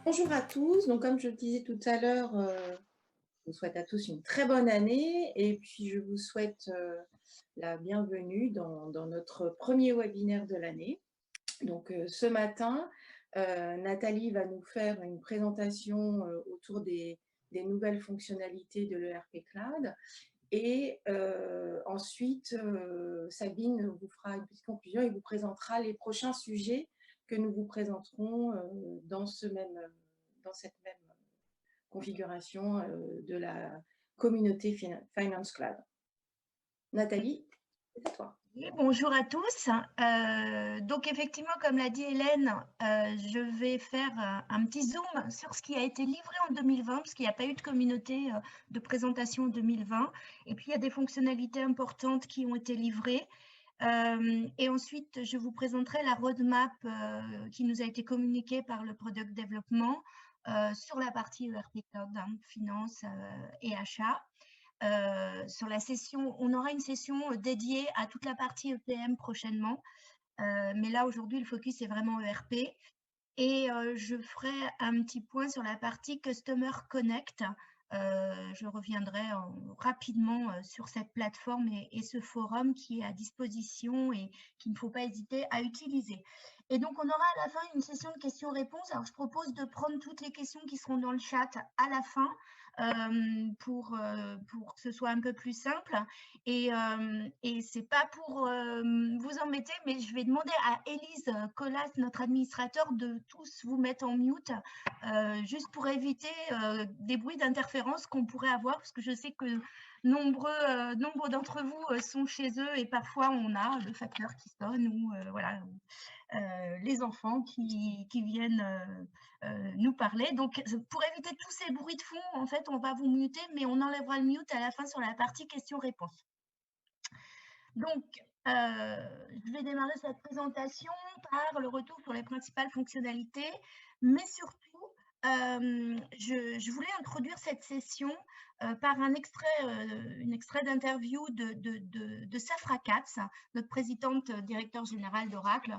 Bonjour à tous. Donc, comme je le disais tout à l'heure, je vous souhaite à tous une très bonne année et puis je vous souhaite la bienvenue dans notre premier webinaire de l'année. Donc, ce matin, Nathalie va nous faire une présentation autour des nouvelles fonctionnalités de l'ERP Cloud. Et ensuite, Sabine vous fera une petite conclusion et vous présentera les prochains sujets que nous vous présenterons dans cette même configuration de la communauté Finance Cloud. Nathalie, c'est à toi. Oui, bonjour à tous. Donc effectivement, comme l'a dit Hélène, je vais faire un petit zoom sur ce qui a été livré en 2020, parce qu'il n'y a pas eu de communauté de présentation en 2020. Et puis, il y a des fonctionnalités importantes qui ont été livrées. Et ensuite, je vous présenterai la roadmap qui nous a été communiquée par le Product Development sur la partie ERP Cloud, finance et achat. Sur la session, on aura une session dédiée à toute la partie EPM prochainement. Mais là, aujourd'hui, le focus est vraiment ERP. Et je ferai un petit point sur la partie Customer Connect. Je reviendrai rapidement sur cette plateforme et ce forum qui est à disposition et qu'il ne faut pas hésiter à utiliser. Et donc, on aura à la fin une session de questions-réponses. Alors, je propose de prendre toutes les questions qui seront dans le chat à la fin pour que ce soit un peu plus simple. Et ce n'est pas pour vous embêter, mais je vais demander à Élise Collas, notre administrateur, de tous vous mettre en mute, juste pour éviter des bruits d'interférence qu'on pourrait avoir, parce que je sais que nombre d'entre vous sont chez eux et parfois on a le facteur qui sonne ou voilà, les enfants qui viennent nous parler. Donc, pour éviter tous ces bruits de fond, en fait, on va vous muter, mais on enlèvera le mute à la fin sur la partie questions-réponses. Donc, je vais démarrer cette présentation par le retour sur les principales fonctionnalités, mais surtout, je voulais introduire cette session par un extrait d'interview de Safra Katz, notre présidente directeur général d'Oracle,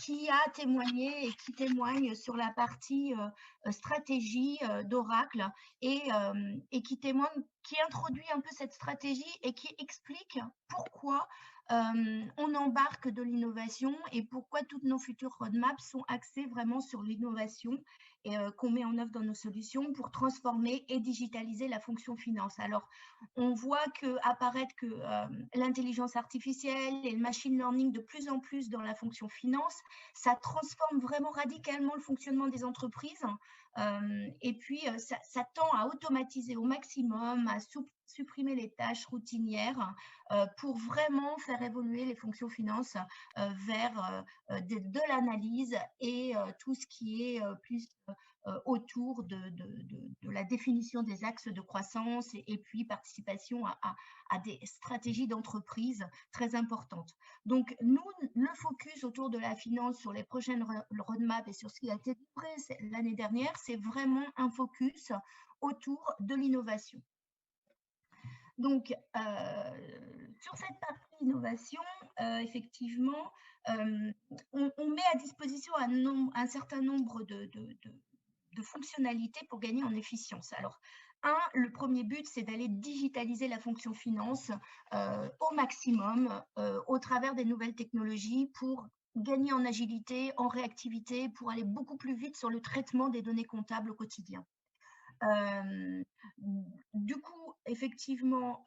qui a témoigné et qui témoigne sur la partie stratégie d'Oracle et qui introduit un peu cette stratégie et qui explique pourquoi on embarque de l'innovation et pourquoi toutes nos futures roadmaps sont axées vraiment sur l'innovation et qu'on met en œuvre dans nos solutions pour transformer et digitaliser la fonction finance. Alors, on voit apparaître que l'intelligence artificielle et le machine learning de plus en plus dans la fonction finance, ça transforme vraiment radicalement le fonctionnement des entreprises. Et puis, ça tend à automatiser au maximum, à supprimer les tâches routinières pour vraiment faire évoluer les fonctions finance vers de l'analyse et tout ce qui est plus autour de la définition des axes de croissance et puis participation à des stratégies d'entreprise très importantes. Donc, nous, le focus autour de la finance sur les prochaines roadmaps et sur ce qui a été livré l'année dernière, c'est vraiment un focus autour de l'innovation. Donc, sur cette partie innovation, effectivement, on met à disposition un certain nombre de fonctionnalités pour gagner en efficience. Alors, le premier but, c'est d'aller digitaliser la fonction finance au maximum au travers des nouvelles technologies pour gagner en agilité, en réactivité, pour aller beaucoup plus vite sur le traitement des données comptables au quotidien. Du coup, effectivement,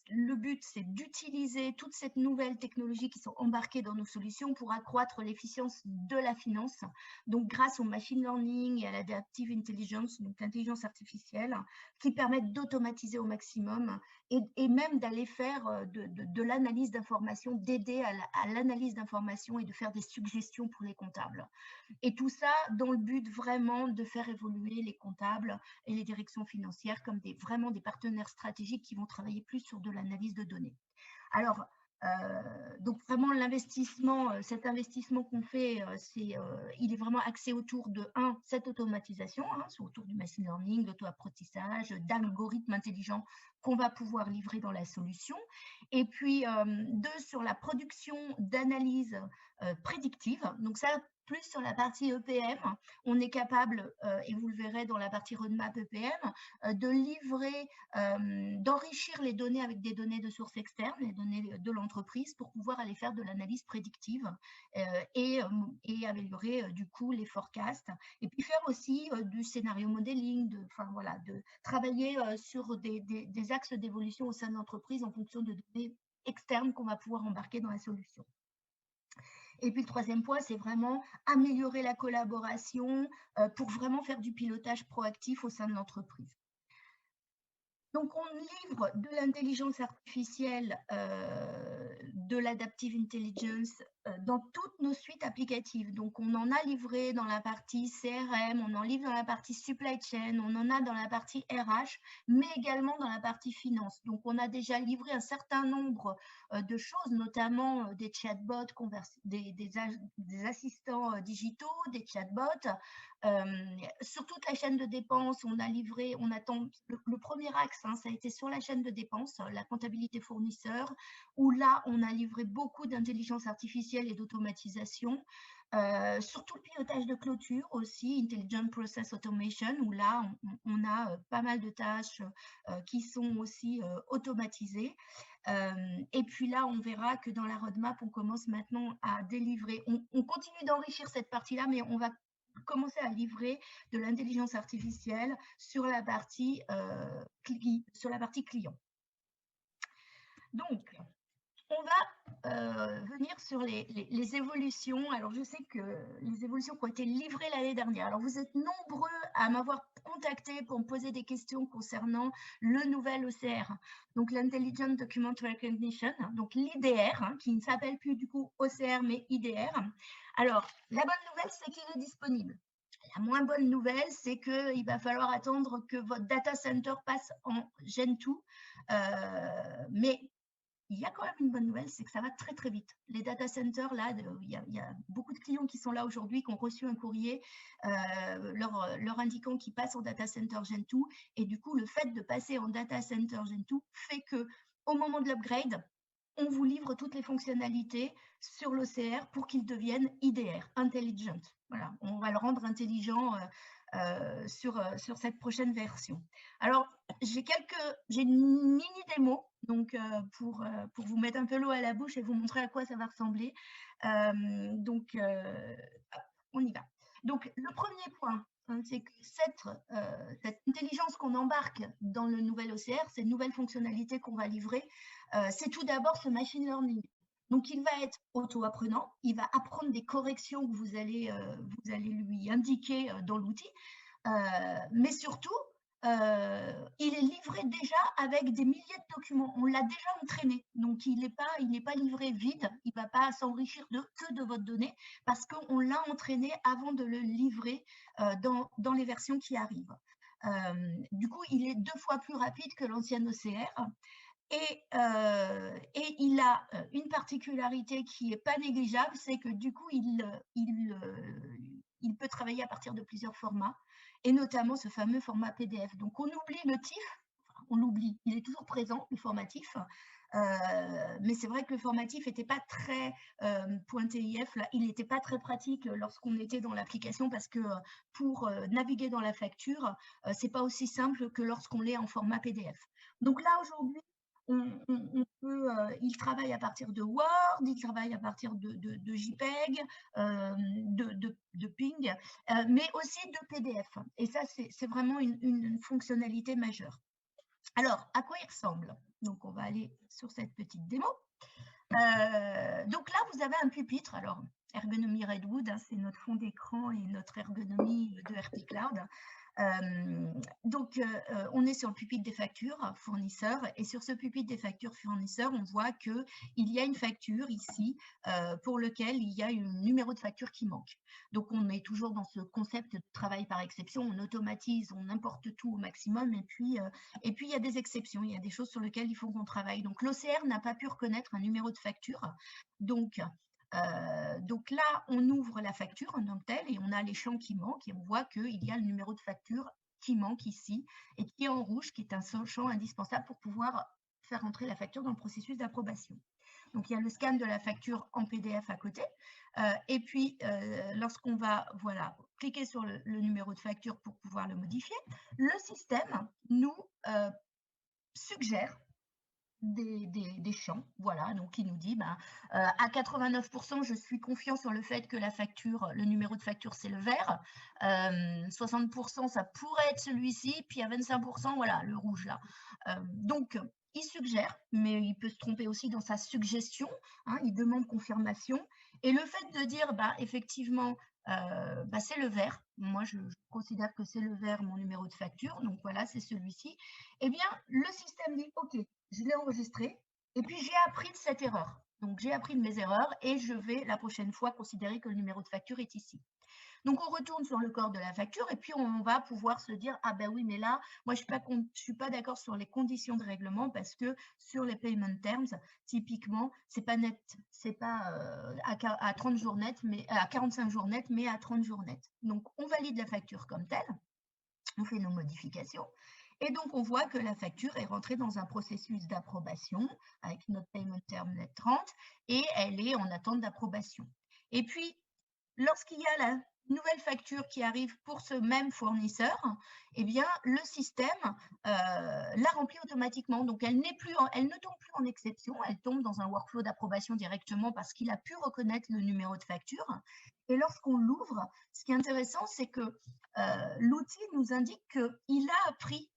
le but, c'est d'utiliser toute cette nouvelle technologie qui sont embarquées dans nos solutions pour accroître l'efficience de la finance. Donc, grâce au machine learning et à l'adaptive intelligence, donc l'intelligence artificielle, qui permettent d'automatiser au maximum et même d'aller faire de l'analyse d'informations, d'aider à l'analyse d'informations et de faire des suggestions pour les comptables. Et tout ça dans le but vraiment de faire évoluer les comptables et les directions financières comme vraiment des partenaires stratégiques qui vont travailler plus sur de l'analyse de données. Alors, donc vraiment l'investissement, cet investissement qu'on fait, il est vraiment axé autour de cette automatisation, c'est autour du machine learning, l'auto-apprentissage, d'algorithmes intelligents qu'on va pouvoir livrer dans la solution. Et puis, sur la production d'analyses prédictives. Donc ça, plus sur la partie EPM, on est capable, et vous le verrez dans la partie roadmap EPM, de livrer, d'enrichir les données avec des données de sources externes, les données de l'entreprise, pour pouvoir aller faire de l'analyse prédictive et améliorer du coup les forecasts. Et puis faire aussi du scénario modeling, de travailler sur des axes d'évolution au sein de l'entreprise en fonction de données externes qu'on va pouvoir embarquer dans la solution. Et puis le troisième point, c'est vraiment améliorer la collaboration pour vraiment faire du pilotage proactif au sein de l'entreprise. Donc, on livre de l'intelligence artificielle, de l'adaptive intelligence dans toutes nos suites applicatives. Donc, on en a livré dans la partie CRM, on en livre dans la partie supply chain, on en a dans la partie RH, mais également dans la partie finance. Donc, on a déjà livré un certain nombre de choses, notamment des chatbots, des assistants digitaux, des chatbots. Sur toute la chaîne de dépenses, on a livré, on attend le premier axe, hein, ça a été sur la chaîne de dépenses, la comptabilité fournisseur, où là, on a livré beaucoup d'intelligence artificielle et d'automatisation. Sur tout le pilotage de clôture aussi, Intelligent Process Automation, où là, on a pas mal de tâches qui sont aussi automatisées. Et puis là, on verra que dans la roadmap, on commence maintenant à délivrer. On continue d'enrichir cette partie-là, mais on va commencer à livrer de l'intelligence artificielle sur la partie client. Donc, on va venir sur les évolutions. Alors, je sais que les évolutions qui ont été livrées l'année dernière. Alors, vous êtes nombreux à m'avoir contacté pour me poser des questions concernant le nouvel OCR, donc l'Intelligent Document Recognition, donc l'IDR, hein, qui ne s'appelle plus du coup OCR, mais IDR. Alors, la bonne nouvelle, c'est qu'il est disponible. La moins bonne nouvelle, c'est qu'il va falloir attendre que votre data center passe en Gen 2, mais il y a quand même une bonne nouvelle, c'est que ça va très très vite. Les data centers, là, il y a beaucoup de clients qui sont là aujourd'hui, qui ont reçu un courrier leur indiquant qu'ils passent en data center Gen 2, et du coup, le fait de passer en data center Gen 2 fait que au moment de l'upgrade, on vous livre toutes les fonctionnalités sur l'OCR pour qu'il devienne IDR, Intelligent. Voilà, on va le rendre intelligent sur cette prochaine version. Alors, j'ai une mini démo donc, pour vous mettre un peu l'eau à la bouche et vous montrer à quoi ça va ressembler. Donc, on y va. Donc, le premier point, hein, c'est que cette intelligence qu'on embarque dans le nouvel OCR, ces nouvelles fonctionnalités qu'on va livrer, c'est tout d'abord ce machine learning. Donc, il va être auto-apprenant, il va apprendre des corrections que vous allez lui indiquer dans l'outil, mais surtout, il est livré déjà avec des milliers de documents. On l'a déjà entraîné, donc il n'est pas livré vide, il ne va pas s'enrichir que de votre donnée, parce qu'on l'a entraîné avant de le livrer dans les versions qui arrivent. Du coup, il est 2 fois plus rapide que l'ancien OCR. Et il a une particularité qui n'est pas négligeable, c'est que du coup, il peut travailler à partir de plusieurs formats, et notamment ce fameux format PDF. Donc, on oublie le TIFF, on l'oublie, il est toujours présent, le formatif, mais c'est vrai que le formatif n'était pas très .TIF, là, il n'était pas très pratique lorsqu'on était dans l'application, parce que pour naviguer dans la facture, ce n'est pas aussi simple que lorsqu'on l'est en format PDF. Donc là, aujourd'hui, il travaille à partir de Word, il travaille à partir de JPEG, de Ping, mais aussi de PDF. Et ça, c'est vraiment une fonctionnalité majeure. Alors, à quoi il ressemble? Donc, on va aller sur cette petite démo. Donc là, vous avez un pupitre. Alors, ergonomie Redwood, hein, c'est notre fond d'écran et notre ergonomie de RP Cloud. Donc, on est sur le pupitre des factures fournisseurs, et sur ce pupitre des factures fournisseurs, on voit qu'il y a une facture ici pour lequel il y a un numéro de facture qui manque. Donc, on est toujours dans ce concept de travail par exception, on automatise, on importe tout au maximum, et puis il y a des exceptions, il y a des choses sur lesquelles il faut qu'on travaille. Donc, l'OCR n'a pas pu reconnaître un numéro de facture. Donc là, on ouvre la facture en tant que telle et on a les champs qui manquent, et on voit qu'il y a le numéro de facture qui manque ici et qui est en rouge, qui est un champ indispensable pour pouvoir faire rentrer la facture dans le processus d'approbation. Donc, il y a le scan de la facture en PDF à côté. Et puis, lorsqu'on va cliquer sur le numéro de facture pour pouvoir le modifier, le système nous suggère des champs, donc qui nous dit à 89%, je suis confiant sur le fait que la facture, le numéro de facture, c'est le vert. 60%, ça pourrait être celui-ci, puis à 25%, voilà, le rouge là. Donc, il suggère, mais il peut se tromper aussi dans sa suggestion, il demande confirmation. Et le fait de dire, effectivement, c'est le vert, moi je considère que c'est le vert mon numéro de facture, donc voilà, c'est celui-ci. Eh bien, le système dit, OK, je l'ai enregistré, et puis j'ai appris de cette erreur. Donc, j'ai appris de mes erreurs et je vais la prochaine fois considérer que le numéro de facture est ici. Donc, on retourne sur le corps de la facture et puis on va pouvoir se dire, ah ben oui, mais là, moi, je ne suis pas d'accord sur les conditions de règlement parce que sur les payment terms, typiquement, c'est pas net, c'est pas à 30 jours net, mais à 45 jours net, mais à 30 jours net. Donc, on valide la facture comme telle, on fait nos modifications. Et donc, on voit que la facture est rentrée dans un processus d'approbation avec notre payment term net 30 et elle est en attente d'approbation. Et puis, lorsqu'il y a la nouvelle facture qui arrive pour ce même fournisseur, eh bien, le système la remplit automatiquement. Donc, elle ne tombe plus en exception, elle tombe dans un workflow d'approbation directement parce qu'il a pu reconnaître le numéro de facture. Et lorsqu'on l'ouvre, ce qui est intéressant, c'est que l'outil nous indique qu'il a appris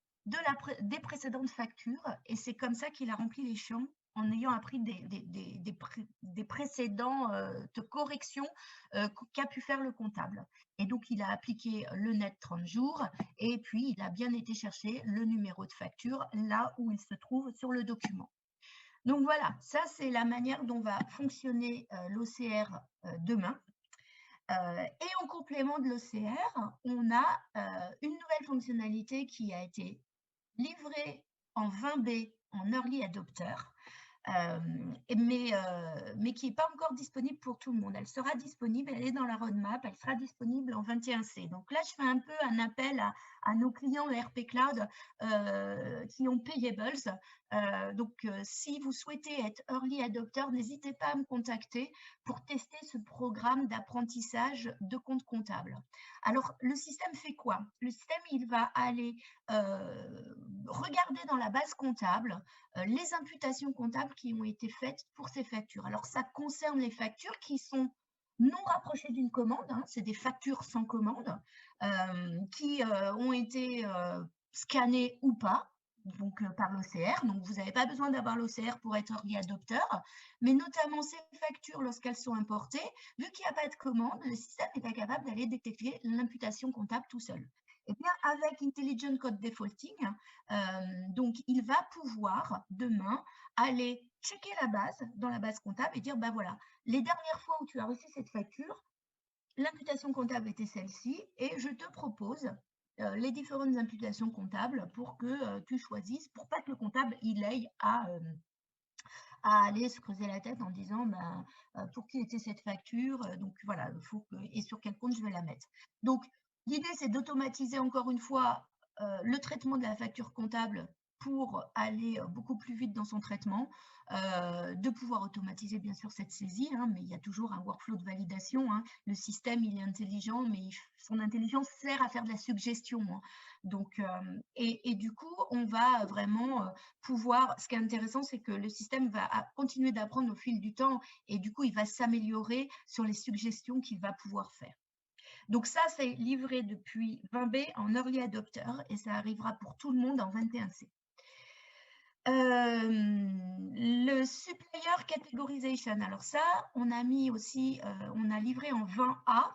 des précédentes factures et c'est comme ça qu'il a rempli les champs en ayant appris des précédentes corrections qu'a pu faire le comptable. Et donc, il a appliqué le net 30 jours et puis il a bien été chercher le numéro de facture là où il se trouve sur le document. Donc voilà, ça c'est la manière dont va fonctionner l'OCR demain. Et en complément de l'OCR, on a une nouvelle fonctionnalité qui a été livrée en 20B en Early Adopter, mais qui n'est pas encore disponible pour tout le monde. Elle sera disponible, elle est dans la roadmap, elle sera disponible en 21C. Donc là, je fais un peu un appel à nos clients ERP Cloud qui ont Payables. Si vous souhaitez être Early Adopter, n'hésitez pas à me contacter pour tester ce programme d'apprentissage de compte comptable. Alors, le système fait quoi? Le système, il va aller regarder dans la base comptable les imputations comptables qui ont été faites pour ces factures. Alors, ça concerne les factures qui sont non rapprochées d'une commande, c'est des factures sans commande, qui ont été scannées ou pas, donc par l'OCR. Donc, vous n'avez pas besoin d'avoir l'OCR pour être early adopter, mais notamment ces factures, lorsqu'elles sont importées, vu qu'il n'y a pas de commande, le système n'est pas capable d'aller détecter l'imputation comptable tout seul. Eh bien, avec Intelligent Code Defaulting, donc il va pouvoir demain aller checker la base dans la base comptable et dire, voilà, les dernières fois où tu as reçu cette facture, l'imputation comptable était celle-ci et je te propose les différentes imputations comptables pour que tu choisisses, pour pas que le comptable il aille à aller se creuser la tête en disant pour qui était cette facture, donc voilà, et sur quel compte je vais la mettre. Donc, l'idée, c'est d'automatiser encore une fois le traitement de la facture comptable pour aller beaucoup plus vite dans son traitement, de pouvoir automatiser bien sûr cette saisie, mais il y a toujours un workflow de validation. Le système, il est intelligent, mais son intelligence sert à faire de la suggestion. Donc, et du coup, on va vraiment pouvoir, ce qui est intéressant, c'est que le système va continuer d'apprendre au fil du temps et du coup, il va s'améliorer sur les suggestions qu'il va pouvoir faire. Donc ça, c'est livré depuis 20B en Early Adopter et ça arrivera pour tout le monde en 21C. Le Supplier Categorization, alors ça, on a mis aussi, on a livré en 20A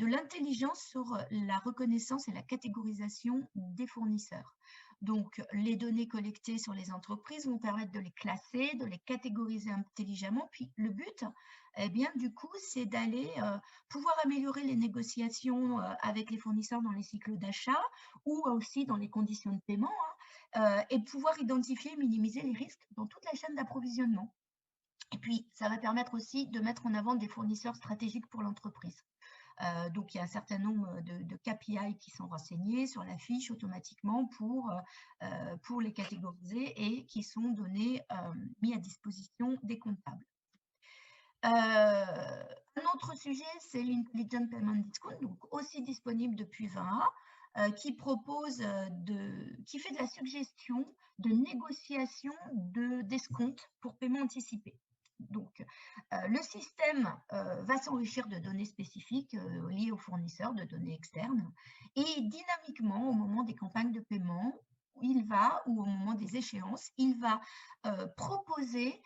de l'intelligence sur la reconnaissance et la catégorisation des fournisseurs. Donc, les données collectées sur les entreprises vont permettre de les classer, de les catégoriser intelligemment. Puis, le but, eh bien, du coup, c'est d'aller pouvoir améliorer les négociations avec les fournisseurs dans les cycles d'achat ou aussi dans les conditions de paiement et pouvoir identifier et minimiser les risques dans toute la chaîne d'approvisionnement. Et puis, ça va permettre aussi de mettre en avant des fournisseurs stratégiques pour l'entreprise. Donc, il y a un certain nombre de KPI qui sont renseignés sur la fiche automatiquement pour les catégoriser et qui sont donnés, mis à disposition des comptables. Un autre sujet, c'est l'Intelligent Payment Discount, donc aussi disponible depuis 20A, qui fait de la suggestion de négociation d'escompte pour paiement anticipé. Donc, le système va s'enrichir de données spécifiques liées aux fournisseurs, de données externes, et dynamiquement, au moment des campagnes de paiement, ou au moment des échéances, il va proposer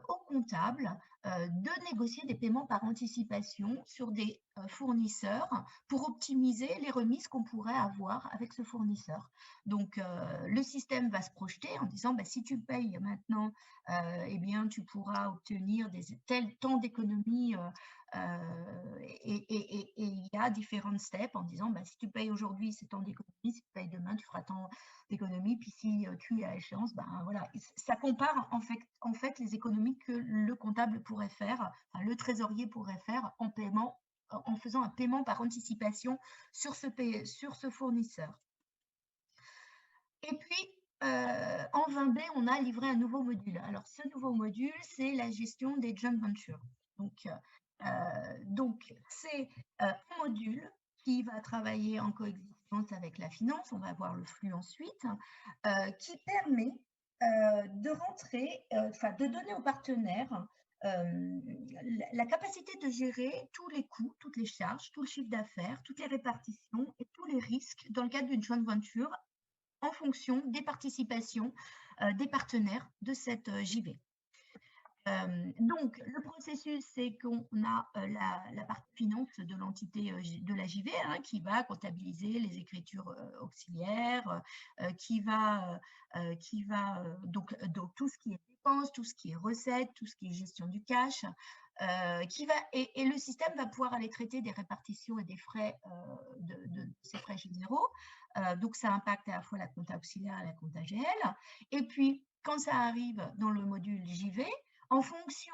au comptable de négocier des paiements par anticipation sur des fournisseurs pour optimiser les remises qu'on pourrait avoir avec ce fournisseur. Donc, le système va se projeter en disant, si tu payes maintenant, eh bien, tu pourras obtenir tel temps d'économies et il y a différentes steps en disant, si tu payes aujourd'hui, c'est tant d'économies, si tu payes demain, tu feras tant d'économies, puis si tu es à échéance, voilà, ça compare en fait les économies que le comptable pourrait faire, enfin, le trésorier pourrait faire en paiement, en faisant un paiement par anticipation sur ce fournisseur. Et puis, en 20B, on a livré un nouveau module. Alors, ce nouveau module, c'est la gestion des joint ventures. Donc c'est un module qui va travailler en coexistence avec la finance, on va voir le flux ensuite, qui permet de donner aux partenaires la capacité de gérer tous les coûts, toutes les charges, tout le chiffre d'affaires, toutes les répartitions et tous les risques dans le cadre d'une joint venture en fonction des participations des partenaires de cette JV. Donc, le processus, c'est qu'on a la partie finance de l'entité de la JV qui va comptabiliser les écritures auxiliaires, qui va donc tout ce qui est dépenses, tout ce qui est recettes, tout ce qui est gestion du cash, et le système va pouvoir aller traiter des répartitions et des frais de ces frais généraux. Donc, ça impacte à la fois la compta auxiliaire et la compta GL. Et puis, quand ça arrive dans le module JV, en fonction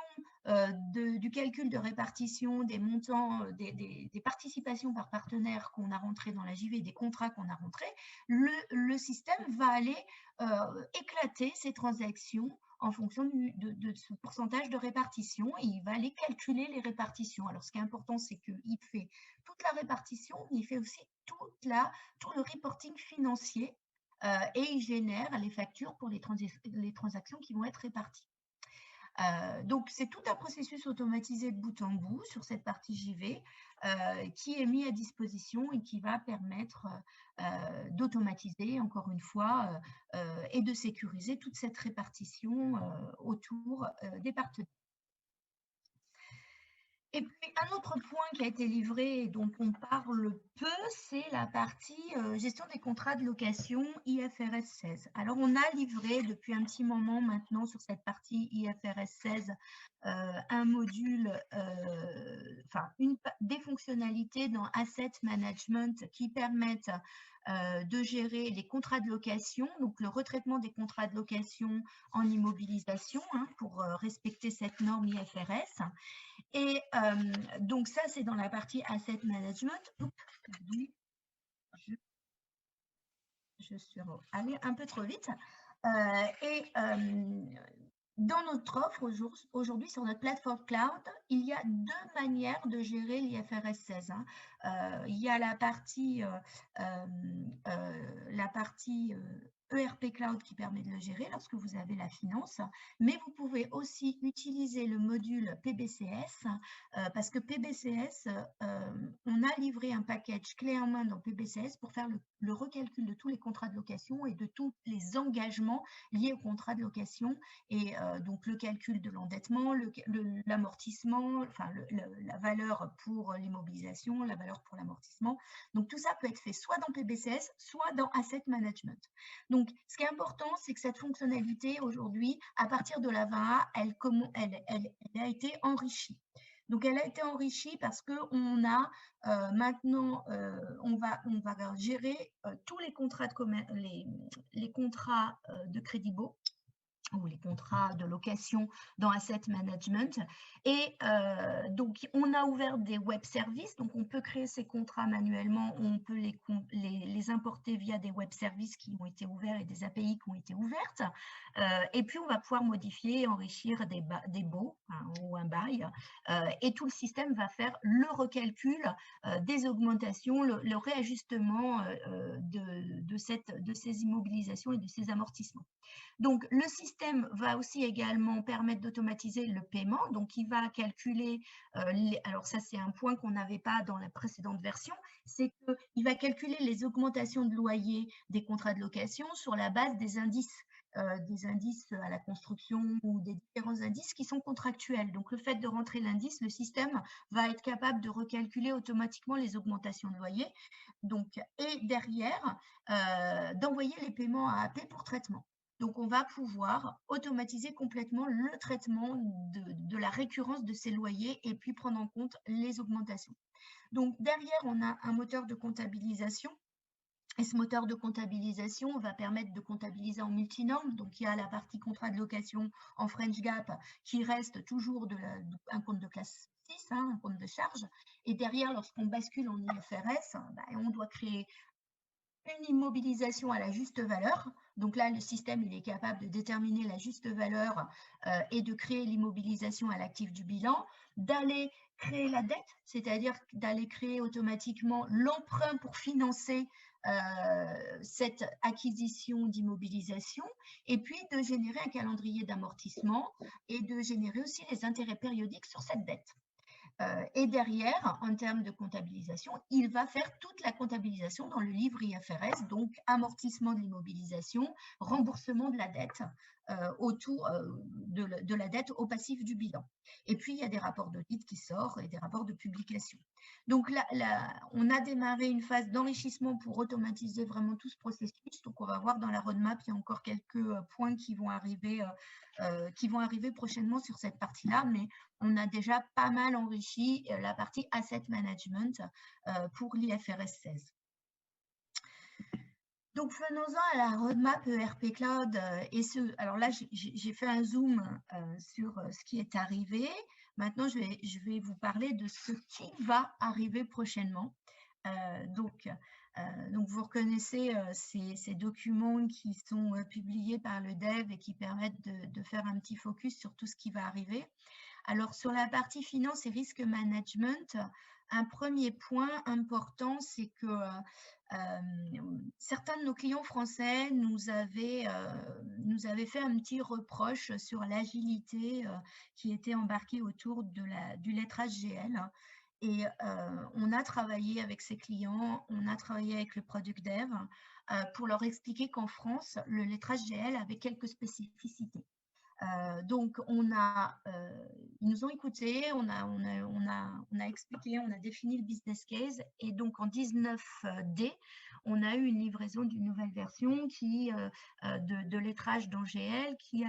du calcul de répartition des montants, des participations par partenaire qu'on a rentrées dans la JV, des contrats qu'on a rentrés, le système va aller éclater ces transactions en fonction de ce pourcentage de répartition et il va aller calculer les répartitions. Alors, ce qui est important, c'est qu'il fait toute la répartition, mais il fait aussi tout le reporting financier et il génère les factures pour les transactions qui vont être réparties. Donc, c'est tout un processus automatisé de bout en bout sur cette partie JV qui est mis à disposition et qui va permettre d'automatiser, encore une fois, et de sécuriser toute cette répartition autour des partenaires. Et puis, un autre point qui a été livré et dont on parle peu, c'est la partie gestion des contrats de location IFRS 16. Alors, on a livré depuis un petit moment maintenant sur cette partie IFRS 16 un module, des fonctionnalités dans Asset Management qui permettent de gérer les contrats de location, donc le retraitement des contrats de location en immobilisation pour respecter cette norme IFRS. Et donc ça, c'est dans la partie Asset Management. Oups, je suis allée un peu trop vite. Dans notre offre aujourd'hui sur notre plateforme cloud, il y a deux manières de gérer l'IFRS 16. Il y a la partie ERP Cloud qui permet de le gérer lorsque vous avez la finance, mais vous pouvez aussi utiliser le module PBCS parce que PBCS, on a livré un package clé en main dans PBCS pour faire le recalcul de tous les contrats de location et de tous les engagements liés au contrat de location et donc le calcul de l'endettement, l'amortissement, enfin la valeur pour l'immobilisation, la valeur pour l'amortissement. Donc tout ça peut être fait soit dans PBCS, soit dans Asset Management. Donc ce qui est important, c'est que cette fonctionnalité aujourd'hui, à partir de la 20A, elle a été enrichie. Donc, elle a été enrichie parce qu'on a maintenant, on va gérer tous les contrats de crédit beau ou les contrats de location dans Asset Management. Et donc, on a ouvert des web services, donc on peut créer ces contrats manuellement, on peut les importer via des web services qui ont été ouverts et des API qui ont été ouvertes. Et puis, on va pouvoir modifier, enrichir des baux, hein, ou un bail, et tout le système va faire le recalcul des augmentations, le réajustement de ces immobilisations et de ces amortissements. Donc, le système va aussi également permettre d'automatiser le paiement. Donc, il va calculer, alors ça, c'est un point qu'on n'avait pas dans la précédente version, c'est qu'il va calculer les augmentations de loyer des contrats de location sur la base des indices à la construction ou des différents indices qui sont contractuels. Donc, le fait de rentrer l'indice, le système va être capable de recalculer automatiquement les augmentations de loyer. Donc, et derrière, d'envoyer les paiements à AP pour traitement. Donc, on va pouvoir automatiser complètement le traitement de la récurrence de ces loyers et puis prendre en compte les augmentations. Donc, derrière, on a un moteur de comptabilisation. Et ce moteur de comptabilisation va permettre de comptabiliser en multinorme. Donc, il y a la partie contrat de location en French GAAP qui reste toujours un compte de classe 6, hein, un compte de charge. Et derrière, lorsqu'on bascule en IFRS, on doit créer une immobilisation à la juste valeur. Donc là, le système il est capable de déterminer la juste valeur et de créer l'immobilisation à l'actif du bilan, d'aller créer la dette, c'est-à-dire d'aller créer automatiquement l'emprunt pour financer cette acquisition d'immobilisation, et puis de générer un calendrier d'amortissement et de générer aussi les intérêts périodiques sur cette dette. Et derrière, en termes de comptabilisation, il va faire toute la comptabilisation dans le livre IFRS, donc amortissement de l'immobilisation, remboursement de la dette, autour de la dette au passif du bilan. Et puis, il y a des rapports d'audit qui sortent et des rapports de publication. Donc, là, on a démarré une phase d'enrichissement pour automatiser vraiment tout ce processus. Donc, on va voir dans la roadmap, il y a encore quelques points qui vont arriver prochainement sur cette partie-là, mais on a déjà pas mal enrichi la partie Asset Management pour l'IFRS 16. Donc, venons-en à la roadmap ERP Cloud. Alors là, j'ai fait un zoom sur ce qui est arrivé. Maintenant, je vais vous parler de ce qui va arriver prochainement. Donc, vous reconnaissez ces documents qui sont publiés par le dev et qui permettent de faire un petit focus sur tout ce qui va arriver. Alors, sur la partie finance et risque management, un premier point important, c'est que certains de nos clients français nous avaient fait un petit reproche sur l'agilité qui était embarquée autour du lettrage GL. Et on a travaillé avec ces clients, on a travaillé avec le product dev pour leur expliquer qu'en France, le lettrage GL avait quelques spécificités. Donc, ils nous ont écoutés, on a expliqué, on a défini le business case, et donc en 19D, on a eu une livraison d'une nouvelle version de lettrage dans GL qui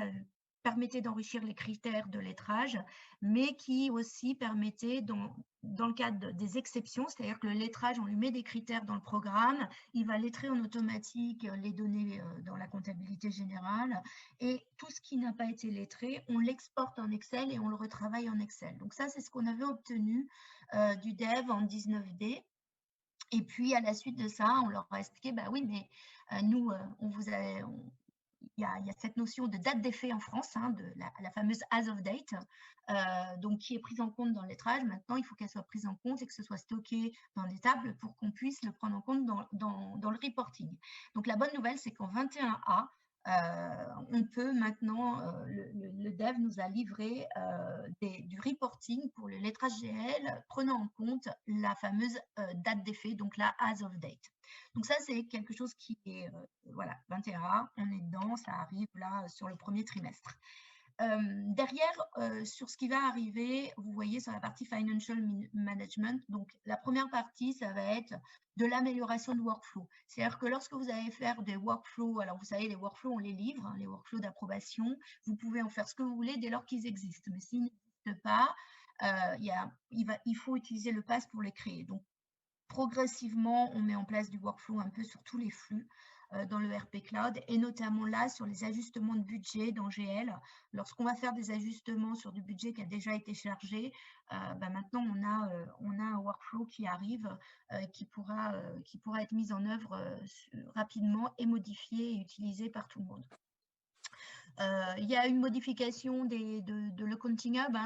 permettait d'enrichir les critères de lettrage, mais qui aussi permettait, dans le cadre des exceptions, c'est-à-dire que le lettrage, on lui met des critères dans le programme, il va lettrer en automatique les données dans la comptabilité générale, et tout ce qui n'a pas été lettré, on l'exporte en Excel et on le retravaille en Excel. Donc ça, c'est ce qu'on avait obtenu du dev en 19D. Et puis, à la suite de ça, on leur a expliqué, bah oui, mais nous, il y a cette notion de date d'effet en France, hein, de la fameuse as of date, donc qui est prise en compte dans le lettrage. Maintenant, il faut qu'elle soit prise en compte et que ce soit stocké dans des tables pour qu'on puisse le prendre en compte dans le reporting. Donc, la bonne nouvelle, c'est qu'en 21A, on peut maintenant, le dev nous a livré du reporting pour le lettrage GL, prenant en compte la fameuse date d'effet, donc la as of date. Donc ça, c'est quelque chose qui est, voilà, 21A, on est dedans, ça arrive là sur le premier trimestre. Derrière, sur ce qui va arriver, vous voyez sur la partie Financial Management, donc la première partie, ça va être de l'amélioration de workflow. C'est-à-dire que lorsque vous allez faire des workflows, alors vous savez, les workflows, on les livre, hein, les workflows d'approbation, vous pouvez en faire ce que vous voulez dès lors qu'ils existent. Mais s'ils n'existent pas, il faut utiliser le pass pour les créer. Donc, progressivement, on met en place du workflow un peu sur tous les flux. dans le RP Cloud, et notamment là sur les ajustements de budget dans GL. Lorsqu'on va faire des ajustements sur du budget qui a déjà été chargé, maintenant on a un workflow qui arrive, qui pourra être mis en œuvre rapidement et modifié et utilisé par tout le monde. Il y a une modification de l'accounting hub,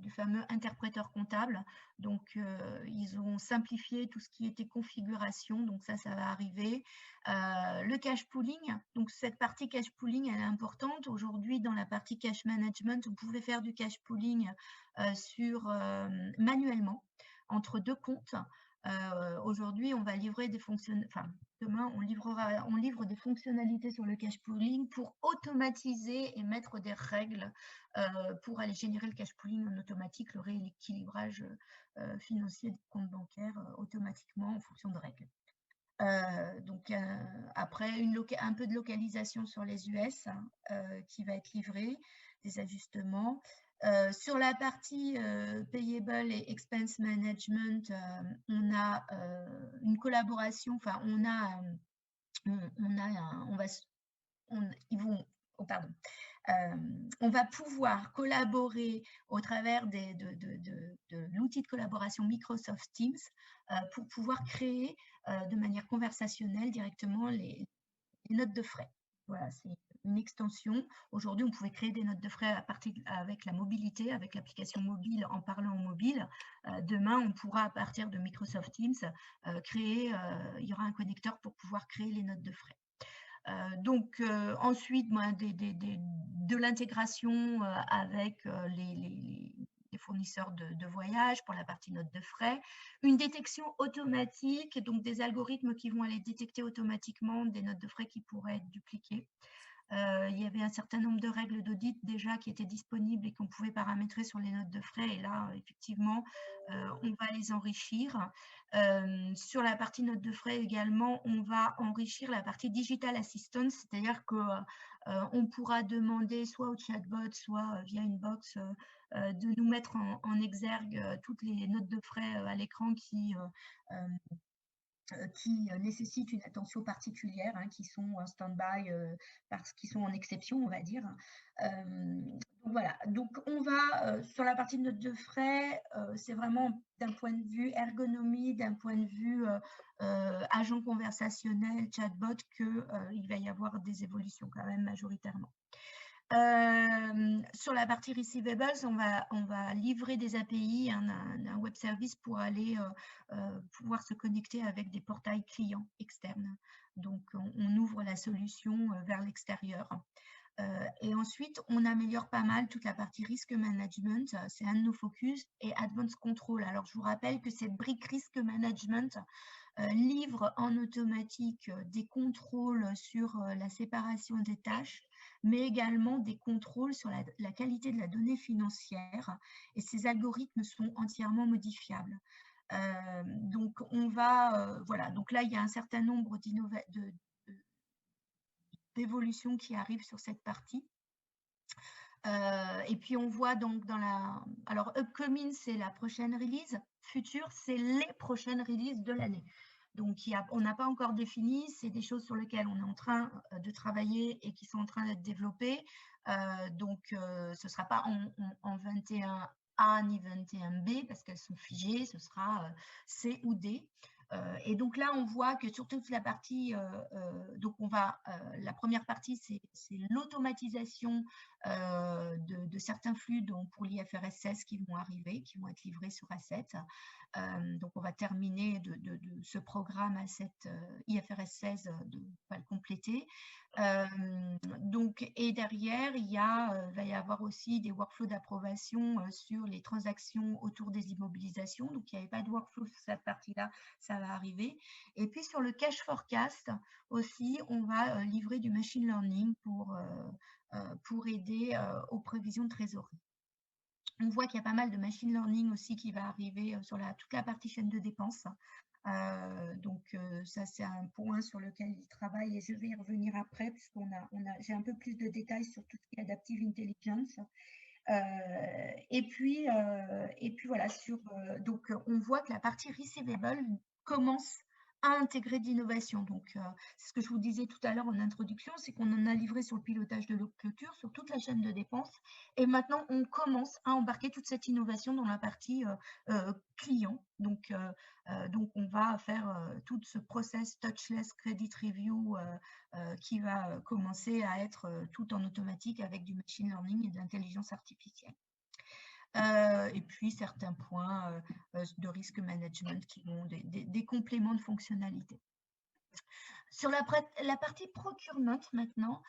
du fameux interpréteur comptable. Donc, ils ont simplifié tout ce qui était configuration. Donc, ça va arriver. Le cash pooling. Donc, cette partie cash pooling, elle est importante. Aujourd'hui, dans la partie cash management, vous pouvez faire du cash pooling manuellement entre deux comptes. Aujourd'hui, on va livrer des demain, on livre des fonctionnalités sur le cash pooling pour automatiser et mettre des règles pour aller générer le cash pooling en automatique, le rééquilibrage financier des comptes bancaires automatiquement en fonction de règles. Après, un peu de localisation sur les US qui va être livrée, des ajustements. Sur la partie payable et expense management, on a une collaboration, enfin on va pouvoir collaborer au travers de l'outil de collaboration Microsoft Teams pour pouvoir créer de manière conversationnelle directement les notes de frais. Voilà, c'est une extension. Aujourd'hui, on pouvait créer des notes de frais avec la mobilité, avec l'application mobile, en parlant au mobile. Demain, on pourra, à partir de Microsoft Teams, il y aura un connecteur pour pouvoir créer les notes de frais. Ensuite, de l'intégration avec les fournisseurs de voyage pour la partie notes de frais, une détection automatique, donc des algorithmes qui vont aller détecter automatiquement des notes de frais qui pourraient être dupliquées. Il y avait un certain nombre de règles d'audit déjà qui étaient disponibles et qu'on pouvait paramétrer sur les notes de frais. Et là, effectivement, on va les enrichir. Sur la partie notes de frais également, on va enrichir la partie digital assistance, c'est-à-dire qu'on pourra demander soit au chatbot, soit via une box de nous mettre en exergue toutes les notes de frais à l'écran qui nécessitent une attention particulière, qui sont en stand-by parce qu'ils sont en exception, on va dire. Donc voilà, donc on va sur la partie de notes de frais, c'est vraiment d'un point de vue ergonomie, d'un point de vue agent conversationnel, chatbot, qu'il va y avoir des évolutions quand même majoritairement. Sur la partie receivables, on va livrer des API, un web service pour aller pouvoir se connecter avec des portails clients externes. Donc, on ouvre la solution vers l'extérieur. Et ensuite, on améliore pas mal toute la partie risk management. C'est un de nos focus, et advanced control. Alors, je vous rappelle que cette brique risk management livre en automatique des contrôles sur la séparation des tâches, mais également des contrôles sur la qualité de la donnée financière. Et ces algorithmes sont entièrement modifiables. Donc, voilà. Donc là, il y a un certain nombre d'évolutions qui arrivent sur cette partie. Et puis, on voit donc alors, upcoming, c'est la prochaine release. Future, c'est les prochaines releases de l'année. Donc, on n'a pas encore défini. C'est des choses sur lesquelles on est en train de travailler et qui sont en train d'être développées. Donc, ce ne sera pas en 21A ni 21B parce qu'elles sont figées. Ce sera C ou D. Et donc là, on voit que sur toute la partie, la première partie, c'est l'automatisation de certains flux pour l'IFRS 16 qui vont arriver, qui vont être livrés sur Asset. Donc, on va terminer de ce programme Asset IFRS 16, va le compléter. Et derrière, va y avoir aussi des workflows d'approbation sur les transactions autour des immobilisations. Donc, il n'y avait pas de workflow sur cette partie-là, ça va arriver. Et puis, sur le cash forecast aussi, on va livrer du machine learning pour aider aux prévisions de trésorerie. On voit qu'il y a pas mal de machine learning aussi qui va arriver sur toute la partie chaîne de dépenses. Ça, c'est un point sur lequel il travaille et je vais y revenir après j'ai un peu plus de détails sur tout ce qui est adaptive intelligence. Et puis voilà, donc on voit que la partie receivable commence à intégrer de l'innovation. Donc, c'est ce que je vous disais tout à l'heure en introduction, c'est qu'on en a livré sur le pilotage de clôture, sur toute la chaîne de dépenses. Et maintenant, on commence à embarquer toute cette innovation dans la partie client. Donc, on va faire tout ce process touchless credit review qui va commencer à être tout en automatique avec du machine learning et de l'intelligence artificielle. Et puis certains points de risque management qui vont des compléments de fonctionnalité. Sur la partie procurement maintenant,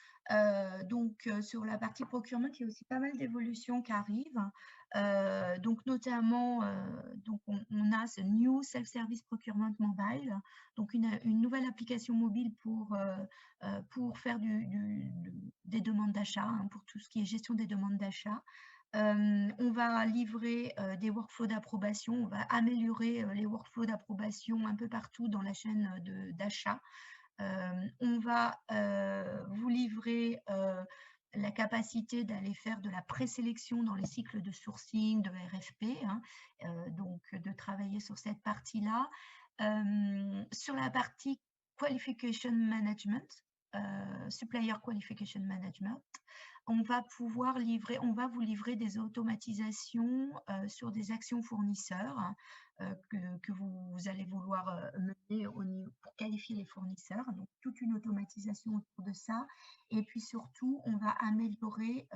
sur la partie procurement, il y a aussi pas mal d'évolutions qui arrivent. Donc notamment, on a ce New Self-Service Procurement Mobile, donc une nouvelle application mobile pour faire des demandes d'achat, hein, pour tout ce qui est gestion des demandes d'achat. On va livrer des workflows d'approbation, on va améliorer les workflows d'approbation un peu partout dans la chaîne d'achat. On va vous livrer la capacité d'aller faire de la présélection dans les cycles de sourcing, de RFP, hein, donc de travailler sur cette partie-là. Sur la partie Qualification Management, Supplier Qualification Management, on va vous livrer des automatisations sur des actions fournisseurs que vous allez vouloir mener pour qualifier les fournisseurs. Donc, toute une automatisation autour de ça. Et puis surtout, on va améliorer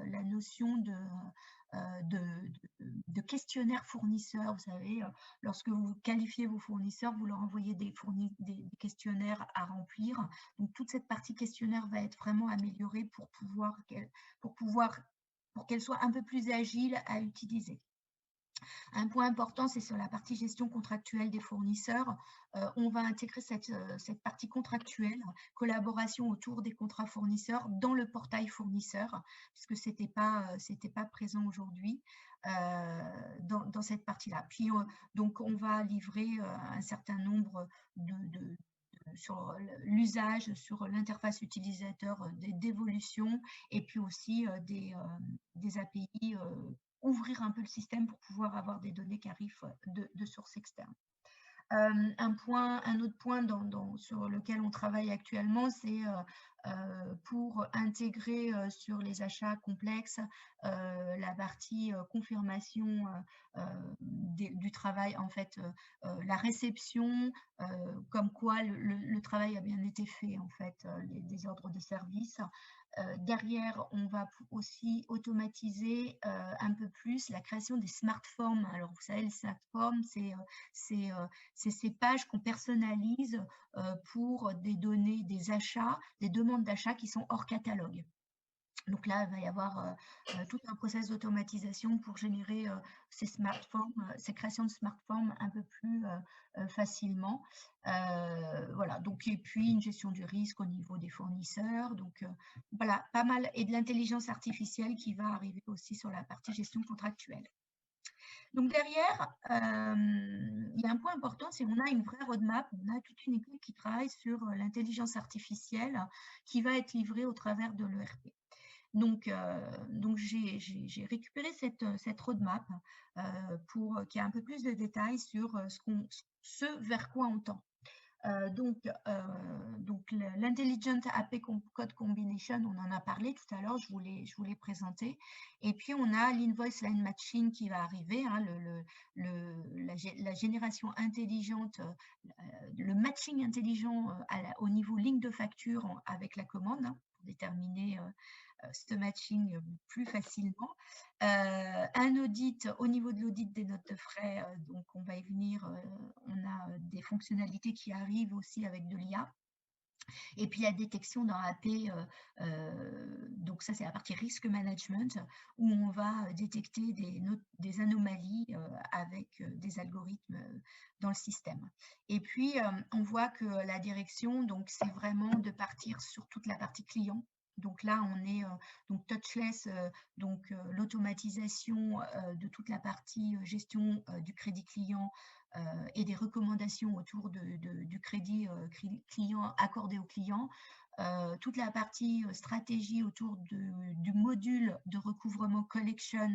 la notion de questionnaire fournisseur. Vous savez, lorsque vous qualifiez vos fournisseurs, vous leur envoyez des questionnaires à remplir. Donc, toute cette partie questionnaire va être vraiment améliorée pour qu'elle soit un peu plus agile à utiliser. Un point important, c'est sur la partie gestion contractuelle des fournisseurs. On va intégrer cette partie contractuelle, collaboration autour des contrats fournisseurs dans le portail fournisseur, puisque ce n'était pas présent aujourd'hui dans cette partie-là. Puis, donc, on va livrer un certain nombre sur l'usage, sur l'interface utilisateur d'évolution, et puis aussi des API, ouvrir un peu le système pour pouvoir avoir des données qui arrivent de sources externes. Un autre point sur lequel on travaille actuellement, c'est pour intégrer sur les achats complexes la partie confirmation du travail, en fait, la réception, comme quoi le travail a bien été fait, en fait, des ordres de service. Derrière, on va aussi automatiser un peu plus la création des smart forms. Alors, vous savez, les smart forms, c'est ces pages qu'on personnalise pour des données, des achats, des demandes d'achat qui sont hors catalogue. Donc là, il va y avoir tout un process d'automatisation pour générer ces créations de smart forms un peu plus facilement. Voilà, donc, et puis une gestion du risque au niveau des fournisseurs. Donc voilà, pas mal, et de l'intelligence artificielle qui va arriver aussi sur la partie gestion contractuelle. Donc derrière, il y a un point important, c'est qu'on a une vraie roadmap, on a toute une équipe qui travaille sur l'intelligence artificielle qui va être livrée au travers de l'ERP. Donc j'ai récupéré cette roadmap pour qu'il y ait un peu plus de détails sur ce vers quoi on tend. Donc l'Intelligent AP Code Combination, on en a parlé tout à l'heure, je vous l'ai présenté. Et puis, on a l'Invoice Line Matching qui va arriver, hein, la génération intelligente, le matching intelligent au niveau ligne de facture avec la commande, hein, pour déterminer ce matching plus facilement. Un audit, au niveau de l'audit des notes de frais, donc on va y venir, on a des fonctionnalités qui arrivent aussi avec de l'IA. Et puis la détection dans AP, donc ça c'est la partie risque management, où on va détecter des anomalies avec des algorithmes dans le système. Et puis on voit que la direction, donc c'est vraiment de partir sur toute la partie client. Donc là, on est donc touchless, l'automatisation de toute la partie gestion du crédit client et des recommandations autour du crédit client accordé au client. toute la partie stratégie autour du module de recouvrement collection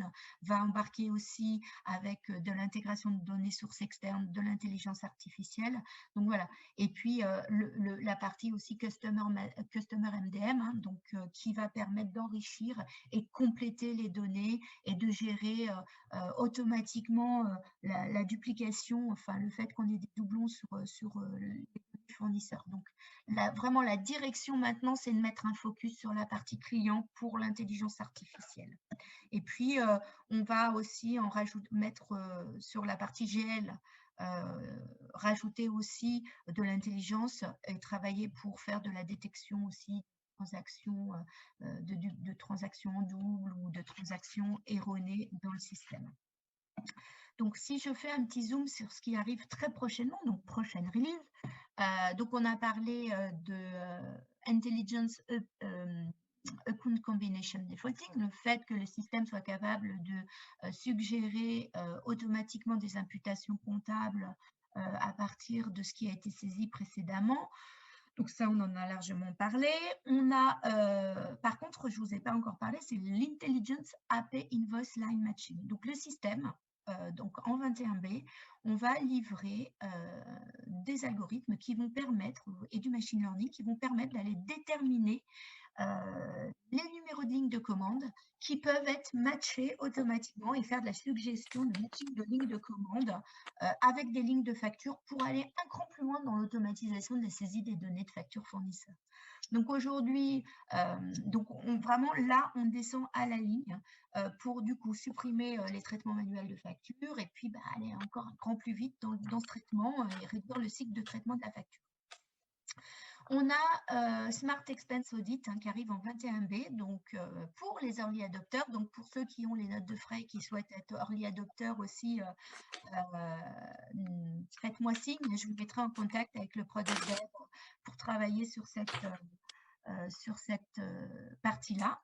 va embarquer aussi avec de l'intégration de données sources externes, de l'intelligence artificielle. Donc voilà. Et puis la partie aussi customer MDM, hein, donc qui va permettre d'enrichir et compléter les données et de gérer automatiquement la duplication, enfin le fait qu'on ait des doublons sur les fournisseurs. Donc vraiment la direction maintenant, c'est de mettre un focus sur la partie client pour l'intelligence artificielle. Et puis on va aussi en mettre sur la partie GL, rajouter aussi de l'intelligence et travailler pour faire de la détection aussi de transactions en double ou de transactions erronées dans le système. Donc, si je fais un petit zoom sur ce qui arrive très prochainement, donc prochaine release, donc on a parlé de Intelligence Account Combination Defaulting, le fait que le système soit capable de suggérer automatiquement des imputations comptables à partir de ce qui a été saisi précédemment. Donc ça, on en a largement parlé. On a, par contre, je ne vous ai pas encore parlé, c'est l'Intelligence AP Invoice Line Matching. Donc le système, donc en 21B, on va livrer des algorithmes qui vont permettre, et du machine learning, qui vont permettre d'aller déterminer les numéros de ligne de commande qui peuvent être matchés automatiquement et faire de la suggestion de matching de lignes de commande avec des lignes de facture pour aller un cran plus loin dans l'automatisation des saisies des données de facture fournisseurs. Donc aujourd'hui, vraiment là, on descend à la ligne pour du coup supprimer les traitements manuels de facture et puis aller encore un cran plus vite dans ce traitement et réduire le cycle de traitement de la facture. On a Smart Expense Audit qui arrive en 21B, donc pour les early adopters, donc pour ceux qui ont les notes de frais et qui souhaitent être early adopters aussi, faites-moi signe, je vous mettrai en contact avec le product dev pour travailler sur cette partie-là.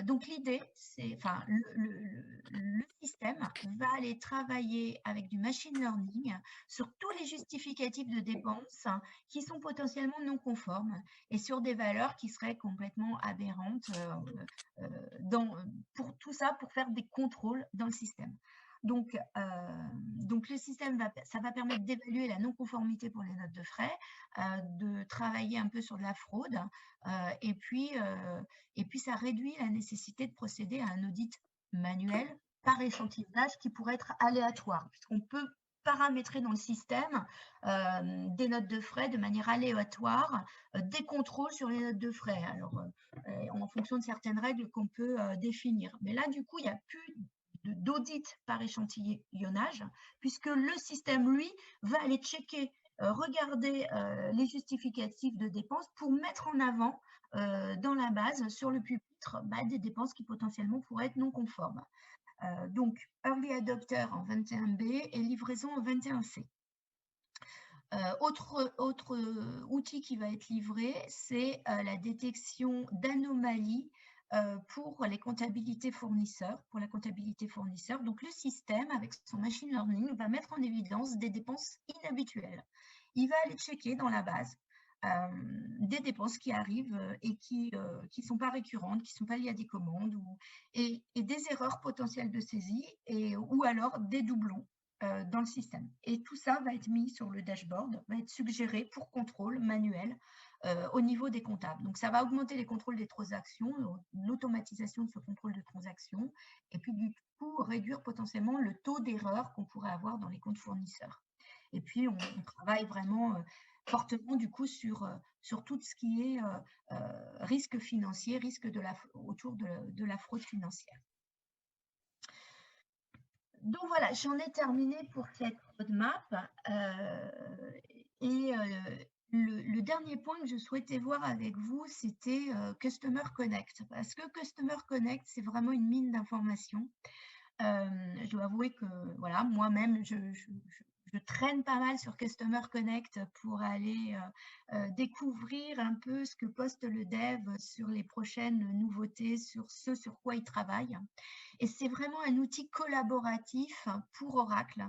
Donc l'idée, c'est, enfin, le système va aller travailler avec du machine learning sur tous les justificatifs de dépenses qui sont potentiellement non conformes et sur des valeurs qui seraient complètement aberrantes pour tout ça, pour faire des contrôles dans le système. Donc le système, ça va permettre d'évaluer la non-conformité pour les notes de frais, de travailler un peu sur de la fraude, et puis ça réduit la nécessité de procéder à un audit manuel par échantillonnage qui pourrait être aléatoire, puisqu'on peut paramétrer dans le système des notes de frais de manière aléatoire, des contrôles sur les notes de frais, alors en fonction de certaines règles qu'on peut définir. Mais là, du coup, il n'y a plus d'audit par échantillonnage, puisque le système, lui, va aller checker, regarder les justificatifs de dépenses pour mettre en avant dans la base, sur le pupitre, des dépenses qui potentiellement pourraient être non conformes. Donc, Early Adopter en 21B et livraison en 21C. Autre outil qui va être livré, c'est la détection d'anomalies pour les comptabilités fournisseurs, pour la comptabilité fournisseur. Donc, le système, avec son machine learning, va mettre en évidence des dépenses inhabituelles. Il va aller checker dans la base des dépenses qui arrivent et qui ne sont pas récurrentes, qui ne sont pas liées à des commandes et des erreurs potentielles de saisie ou alors des doublons dans le système. Et tout ça va être mis sur le dashboard, va être suggéré pour contrôle manuel au niveau des comptables. Donc, ça va augmenter les contrôles des transactions, l'automatisation de ce contrôle de transactions, et puis du coup, réduire potentiellement le taux d'erreur qu'on pourrait avoir dans les comptes fournisseurs. Et puis, on travaille vraiment fortement du coup sur tout ce qui est risque financier, risque autour de la fraude financière. Donc voilà, j'en ai terminé pour cette roadmap. Le dernier point que je souhaitais voir avec vous, c'était Customer Connect. Parce que Customer Connect, c'est vraiment une mine d'informations. Je dois avouer que voilà, moi-même, je traîne pas mal sur Customer Connect pour aller découvrir un peu ce que poste le dev sur les prochaines nouveautés, sur ce sur quoi il travaille. Et c'est vraiment un outil collaboratif pour Oracle,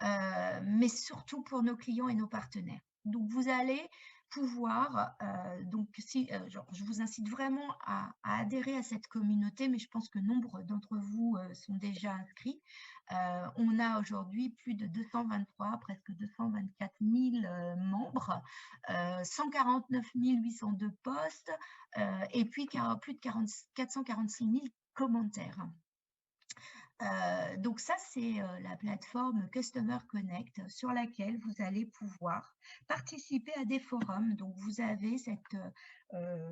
mais surtout pour nos clients et nos partenaires. Donc, vous allez pouvoir, donc si, je vous incite vraiment à adhérer à cette communauté, mais je pense que nombre d'entre vous sont déjà inscrits. On a aujourd'hui plus de 223, presque 224 000 membres, 149 802 posts, et puis plus de 446 000 commentaires. Donc ça, c'est la plateforme Customer Connect sur laquelle vous allez pouvoir participer à des forums. Donc vous avez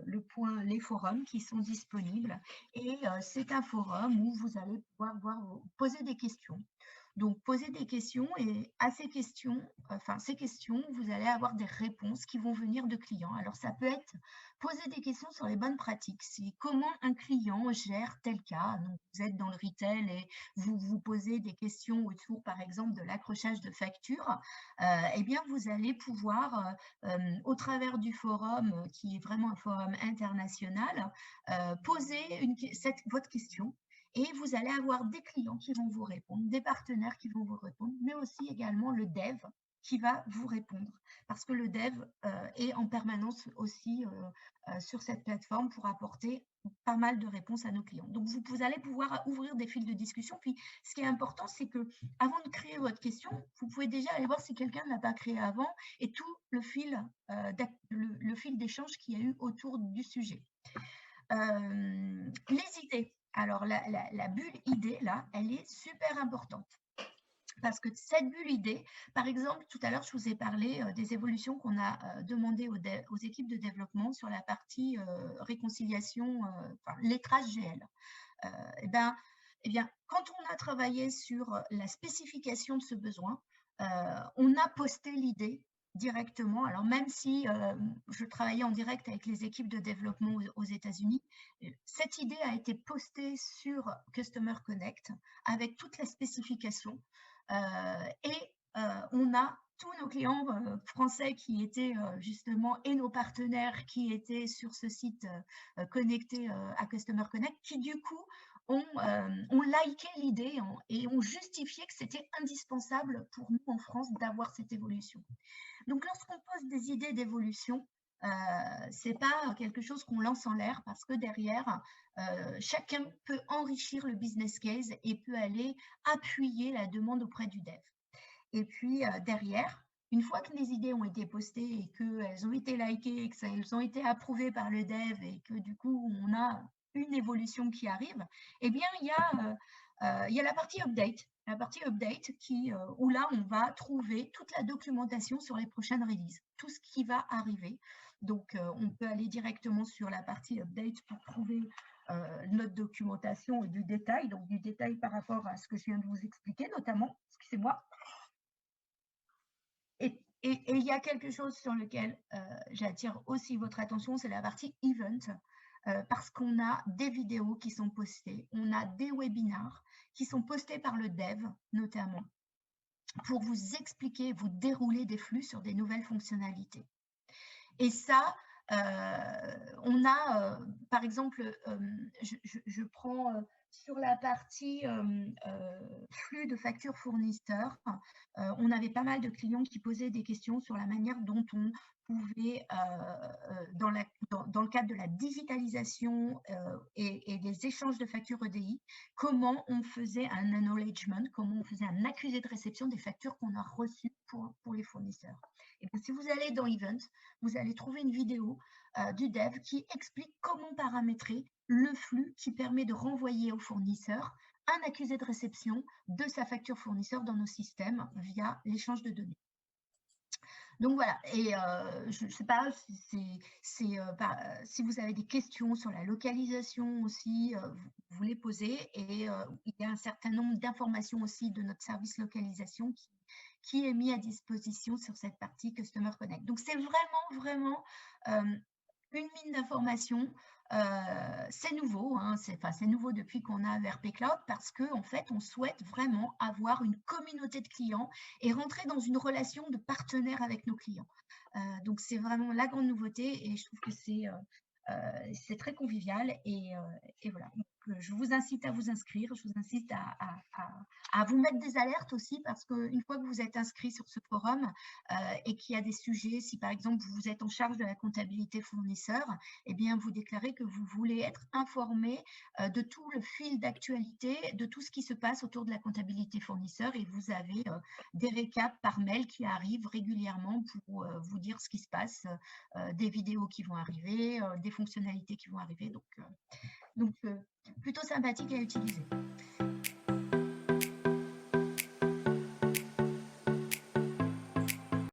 le point les forums qui sont disponibles, et c'est un forum où vous allez pouvoir poser des questions. Donc poser des questions, et à ces questions, vous allez avoir des réponses qui vont venir de clients. Alors ça peut être poser des questions sur les bonnes pratiques. C'est comment un client gère tel cas. Donc vous êtes dans le retail et vous vous posez des questions autour, par exemple, de l'accrochage de factures, eh bien, vous allez pouvoir, au travers du forum, qui est vraiment un forum international, poser votre question, et vous allez avoir des clients qui vont vous répondre, des partenaires qui vont vous répondre, mais aussi également le dev qui va vous répondre, parce que le dev est en permanence aussi sur cette plateforme pour apporter pas mal de réponses à nos clients. Donc, vous allez pouvoir ouvrir des fils de discussion. Puis, ce qui est important, c'est que avant de créer votre question, vous pouvez déjà aller voir si quelqu'un ne l'a pas créé avant, et tout le fil d'échange qu'il y a eu autour du sujet. Les idées. Alors, la bulle idée, là, elle est super importante. Parce que cette bulle idée, par exemple, tout à l'heure, je vous ai parlé des évolutions qu'on a demandées aux équipes de développement sur la partie réconciliation, lettrage GL. Eh bien, quand on a travaillé sur la spécification de ce besoin, on a posté l'idée directement. Alors, même si je travaillais en direct avec les équipes de développement aux États-Unis, cette idée a été postée sur Customer Connect avec toute la spécification. On a tous nos clients français qui étaient justement, et nos partenaires qui étaient sur ce site connecté à Customer Connect, qui du coup ont liké l'idée et ont justifié que c'était indispensable pour nous en France d'avoir cette évolution. Donc lorsqu'on pose des idées d'évolution, c'est pas quelque chose qu'on lance en l'air, parce que derrière, chacun peut enrichir le business case et peut aller appuyer la demande auprès du dev. Et puis derrière, une fois que les idées ont été postées et qu'elles ont été likées, qu'elles ont été approuvées par le dev, et que du coup on a une évolution qui arrive, eh bien il y a la partie update. La partie update où là, on va trouver toute la documentation sur les prochaines releases, tout ce qui va arriver. Donc, on peut aller directement sur la partie update pour trouver notre documentation et du détail, donc du détail par rapport à ce que je viens de vous expliquer, notamment, excusez-moi. Et il y a quelque chose sur lequel j'attire aussi votre attention, c'est la partie event. Parce qu'on a des vidéos qui sont postées, on a des webinars qui sont postés par le dev, notamment, pour vous expliquer, vous dérouler des flux sur des nouvelles fonctionnalités. Et ça, on a, par exemple, je prends sur la partie flux de factures fournisseurs, on avait pas mal de clients qui posaient des questions sur la manière dont on pouvait, dans le cadre de la digitalisation et des échanges de factures EDI, comment on faisait un acknowledgement, comment on faisait un accusé de réception des factures qu'on a reçues pour les fournisseurs. Et bien, si vous allez dans Event, vous allez trouver une vidéo du dev qui explique comment paramétrer le flux qui permet de renvoyer au fournisseur un accusé de réception de sa facture fournisseur dans nos systèmes via l'échange de données. Donc voilà, et je ne sais pas si vous avez des questions sur la localisation aussi, vous les posez, et il y a un certain nombre d'informations aussi de notre service localisation qui est mis à disposition sur cette partie Customer Connect. Donc c'est vraiment une mine d'informations. C'est nouveau, hein, c'est nouveau depuis qu'on a ERP Cloud, parce qu'en fait, on souhaite vraiment avoir une communauté de clients et rentrer dans une relation de partenaire avec nos clients. Donc, c'est vraiment la grande nouveauté, et je trouve que c'est très convivial, et voilà. je vous incite à vous inscrire, je vous incite à vous mettre des alertes aussi, parce qu'une fois que vous êtes inscrit sur ce forum et qu'il y a des sujets, si par exemple vous êtes en charge de la comptabilité fournisseur, eh bien vous déclarez que vous voulez être informé de tout le fil d'actualité, de tout ce qui se passe autour de la comptabilité fournisseur, et vous avez des récaps par mail qui arrivent régulièrement pour vous dire ce qui se passe, des vidéos qui vont arriver, des fonctionnalités qui vont arriver, donc plutôt sympathique à utiliser.